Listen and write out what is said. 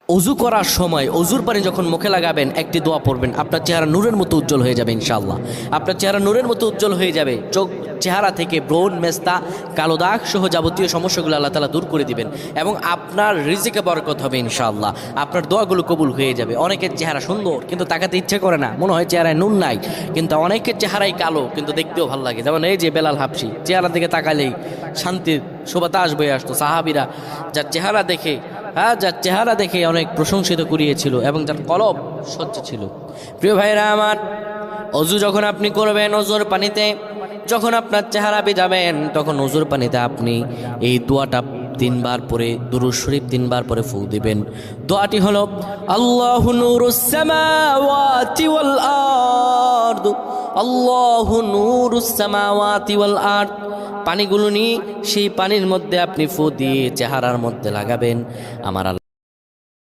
অজু করার সময় অজুর পানি যখন মুখে লাগাবেন একটি দোয়া পড়বেন, আপনার চেহারা নূরের মতো উজ্জ্বল হয়ে যাবে ইনশাআল্লাহ। আপনার চেহারা নূরের মতো উজ্জ্বল হয়ে যাবে। চেহারা থেকে ব্রণ, মেস্তা, কালো দাগ সহ যাবতীয় সমস্যাগুলো আল্লাহ তাআলা দূর করে দিবেন এবং আপনার রিজিকে বরকত হবে ইনশাআল্লাহ। আপনার দোয়াগুলো কবুল হয়ে যাবে। অনেকের চেহারা সুন্দর কিন্তু তাকাতে ইচ্ছে করে না, মনে হয় চেহারায় নুন নাই, কিন্তু অনেকের চেহারাই কালো কিন্তু দেখতেও ভালো লাগে। যেমন এই যে বেলাল হাবশি, চেহারা দিকে তাকালেই শান্তির সুবাতাস বয়ে আসতো। সাহাবীরা যার চেহারা দেখে অনেক প্রশংসিত করিয়েছিল এবং যার কলব স্বচ্ছ ছিল। প্রিয় ভাইরা আমার, অজু যখন আপনি করবেন, অজুর পানিতে যখন আপনার চেহারা ভিজাবেন, তখন অজুর পানিতে আপনি এই দোয়াটা 3 বার পরে, দুরূদ শরীফ 3 বার পরে ফু দিবেন। দোয়াটি হলো আল্লাহু নূরুস সামাওয়াতি ওয়াল আরদ, আল্লাহু নূরুস সামাওয়াতি ওয়াল আরদ। পানিগুলো নিয়ে সেই পানির মধ্যে আপনি ফু দিয়ে চেহারার মধ্যে লাগাবেন। আমার